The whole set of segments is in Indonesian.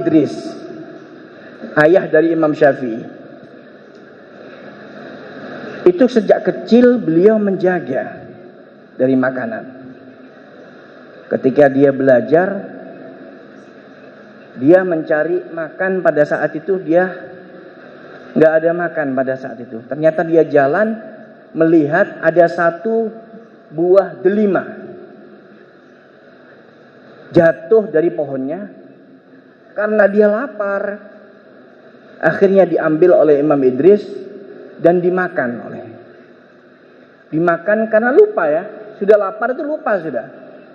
Idris, ayah dari Imam Syafi'i. Itu sejak kecil beliau menjaga dari makanan. Ketika dia belajar, dia mencari makan pada saat itu, dia nggak ada makan pada saat itu. Ternyata dia jalan melihat ada satu buah delima jatuh dari pohonnya. Karena dia lapar, akhirnya diambil oleh Imam Idris dan dimakan karena lupa ya, sudah lapar itu lupa sudah,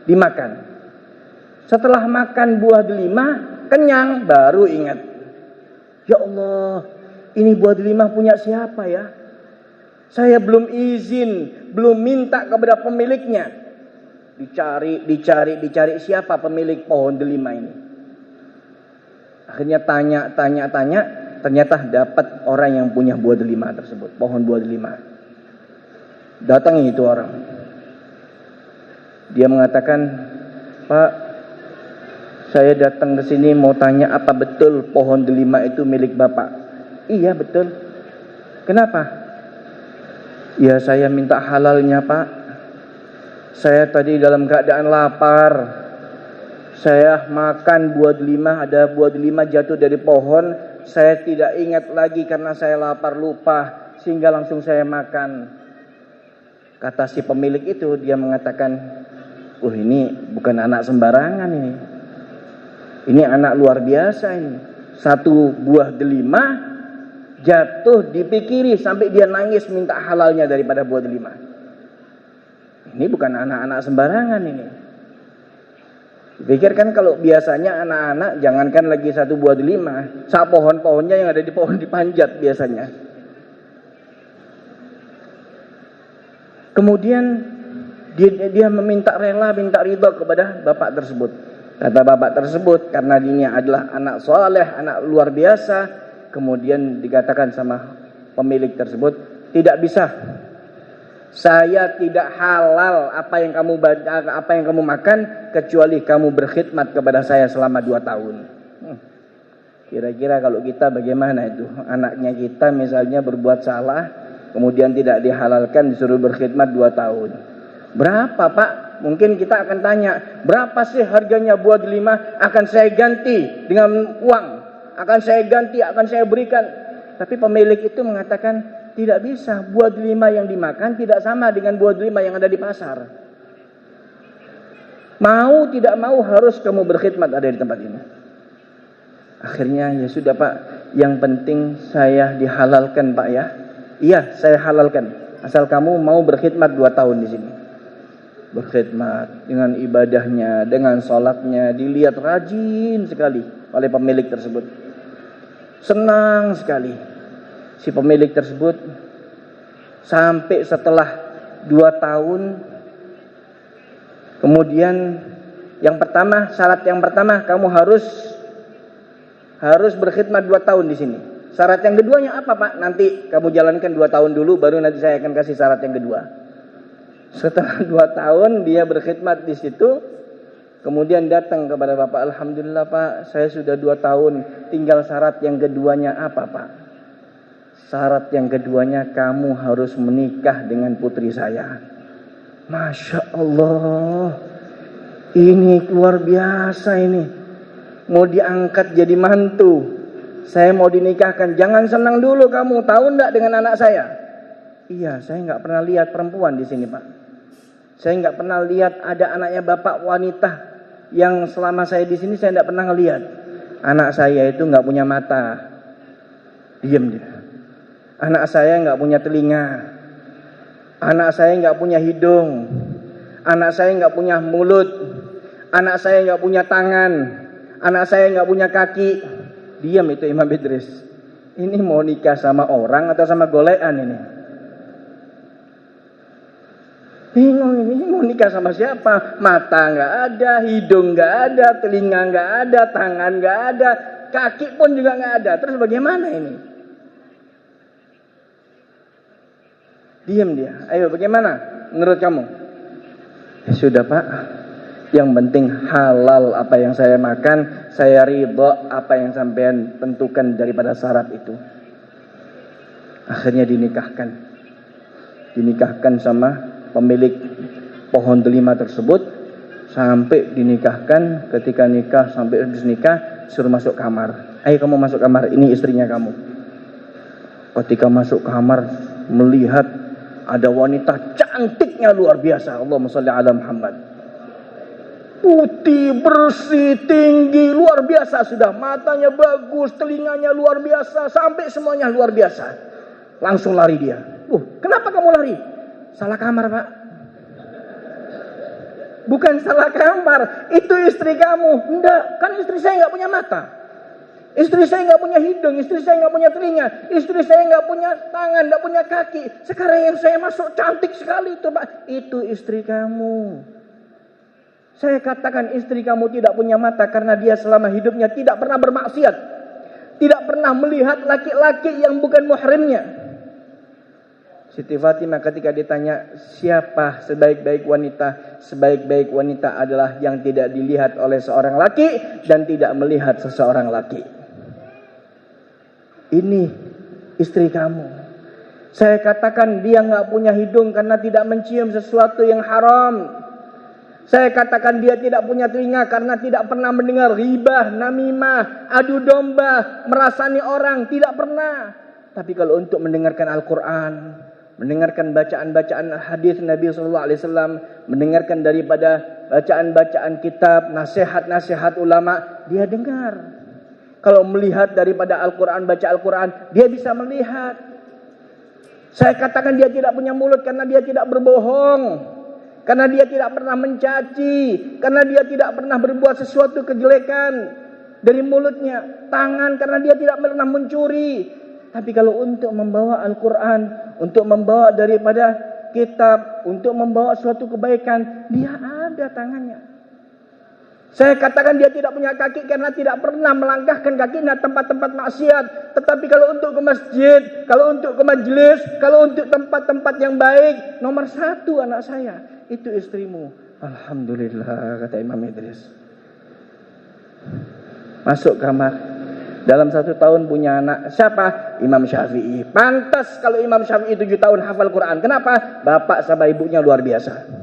dimakan. Setelah makan buah delima, kenyang, baru ingat, ya Allah, ini buah delima punya siapa ya? Saya belum izin, belum minta kepada pemiliknya. Dicari, siapa pemilik pohon delima ini? Akhirnya tanya, ternyata dapat orang yang punya buah delima tersebut, pohon buah delima. Datangi itu orang. Dia mengatakan, Pak, saya datang ke sini mau tanya apa betul pohon delima itu milik Bapak? Iya betul. Kenapa? Ya saya minta halalnya Pak. Saya tadi dalam keadaan lapar. Saya makan buah delima, ada buah delima jatuh dari pohon. Saya tidak ingat lagi karena saya lapar lupa, sehingga langsung saya makan. Kata si pemilik itu, dia mengatakan, ini bukan anak sembarangan ini. Ini anak luar biasa ini. Satu buah delima jatuh dipikiri sampai dia nangis minta halalnya daripada buah delima. Ini bukan anak-anak sembarangan ini. Pikirkan kalau biasanya anak-anak jangankan lagi satu buah delima, sak pohon-pohonnya yang ada di pohon dipanjat biasanya. Kemudian dia minta ridho kepada bapak tersebut. Kata bapak tersebut, karena dia adalah anak soleh, anak luar biasa, kemudian dikatakan sama pemilik tersebut, tidak bisa. Saya tidak halal apa yang kamu makan kecuali kamu berkhidmat kepada saya selama 2 tahun. Kira-kira kalau kita bagaimana itu? Anaknya kita misalnya berbuat salah, kemudian tidak dihalalkan, disuruh berkhidmat 2 tahun. Berapa Pak? Mungkin kita akan tanya, berapa sih harganya buah delima? Akan saya ganti dengan uang, akan saya ganti, akan saya berikan. Tapi pemilik itu mengatakan, tidak bisa, buah delima yang dimakan tidak sama dengan buah delima yang ada di pasar. Mau tidak mau harus kamu berkhidmat ada di tempat ini. Akhirnya ya sudah Pak, yang penting saya dihalalkan Pak ya. Iya saya halalkan, asal kamu mau berkhidmat 2 tahun di sini. Berkhidmat dengan ibadahnya, dengan sholatnya, dilihat rajin sekali oleh pemilik tersebut. Senang sekali si pemilik tersebut, sampai setelah 2 tahun. Kemudian syarat yang pertama kamu harus berkhidmat 2 tahun di sini. Syarat yang keduanya apa Pak? Nanti kamu jalankan 2 tahun dulu, baru nanti saya akan kasih syarat yang kedua. Setelah 2 tahun dia berkhidmat di situ, kemudian datang kepada Bapak, Alhamdulillah Pak, saya sudah 2 tahun, tinggal syarat yang keduanya apa Pak? Syarat yang keduanya kamu harus menikah dengan putri saya. Masya Allah, ini luar biasa ini. Mau diangkat jadi mantu, saya mau dinikahkan. Jangan senang dulu kamu, tahu enggak dengan anak saya? Iya, saya enggak pernah lihat perempuan di sini Pak. Saya enggak pernah lihat ada anaknya bapak wanita yang selama saya di sini saya enggak pernah ngelihat. Anak saya itu enggak punya mata. Diam dia. Anak saya enggak punya telinga. Anak saya enggak punya hidung. Anak saya enggak punya mulut. Anak saya enggak punya tangan. Anak saya enggak punya kaki. Diam itu Imam Idris. Ini mau nikah sama orang atau sama golean ini? Bingung ini mau nikah sama siapa? Mata enggak ada, hidung enggak ada, telinga enggak ada, tangan enggak ada, kaki pun juga enggak ada. Terus bagaimana ini? Diam dia. Ayo bagaimana menurut kamu? Ya sudah Pak, Yang penting halal apa yang saya makan, saya ridho apa yang sampean tentukan daripada syarat itu. Akhirnya dinikahkan sama pemilik pohon delima tersebut, sampai dinikahkan. Ketika nikah, sampai habis nikah, suruh masuk kamar. Ayo kamu masuk kamar, ini istrinya kamu. Ketika masuk kamar, melihat ada wanita cantiknya luar biasa. Allahumma sholli ala Muhammad. Putih, bersih, tinggi, luar biasa sudah. Matanya bagus, telinganya luar biasa, sampai semuanya luar biasa. Langsung lari dia. Kenapa kamu lari? Salah kamar, Pak. Bukan salah kamar, itu istri kamu. Enggak, kan istri saya nggak punya mata. Istri saya nggak punya hidung, istri saya nggak punya telinga, istri saya nggak punya tangan, nggak punya kaki. Sekarang yang saya masuk cantik sekali itu, Pak. Itu istri kamu. Saya katakan istri kamu tidak punya mata karena dia selama hidupnya tidak pernah bermaksiat. Tidak pernah melihat laki-laki yang bukan muhrimnya. Siti Fatimah ketika ditanya siapa sebaik-baik wanita, sebaik-baik wanita adalah yang tidak dilihat oleh seorang laki dan tidak melihat seseorang laki. Ini istri kamu. Saya katakan dia nggak punya hidung karena tidak mencium sesuatu yang haram. Saya katakan dia tidak punya telinga karena tidak pernah mendengar ghibah, namimah, adu domba, merasani orang, tidak pernah. Tapi kalau untuk mendengarkan Al-Quran, mendengarkan bacaan-bacaan hadis Nabi SAW, mendengarkan daripada bacaan-bacaan kitab, nasihat-nasihat ulama, dia dengar. Kalau melihat daripada Al-Quran, baca Al-Quran, dia bisa melihat. Saya katakan dia tidak punya mulut karena dia tidak berbohong. Karena dia tidak pernah mencaci, karena dia tidak pernah berbuat sesuatu kejelekan dari mulutnya. Tangan karena dia tidak pernah mencuri. Tapi kalau untuk membawa Al-Quran, untuk membawa daripada kitab, untuk membawa suatu kebaikan, dia ada tangannya. Saya katakan dia tidak punya kaki karena tidak pernah melangkahkan kakinya tempat-tempat maksiat. Tetapi kalau untuk ke masjid, kalau untuk ke majelis, kalau untuk tempat-tempat yang baik, nomor satu anak saya, itu istrimu. Alhamdulillah, kata Imam Idris. Masuk kamar. Dalam 1 tahun punya anak. Siapa? Imam Syafi'i. Pantas kalau Imam Syafi'i 7 tahun hafal Quran. Kenapa? Bapak sama ibunya luar biasa.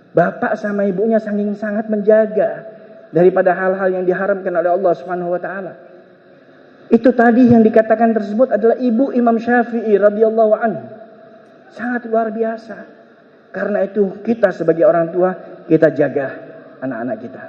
Bapak sama ibunya saking sangat menjaga daripada hal-hal yang diharamkan oleh Allah Subhanahu wa taala. Itu tadi yang dikatakan tersebut adalah ibu Imam Syafi'i radhiyallahu anhu. Sangat luar biasa. Karena itu kita sebagai orang tua, kita jaga anak-anak kita.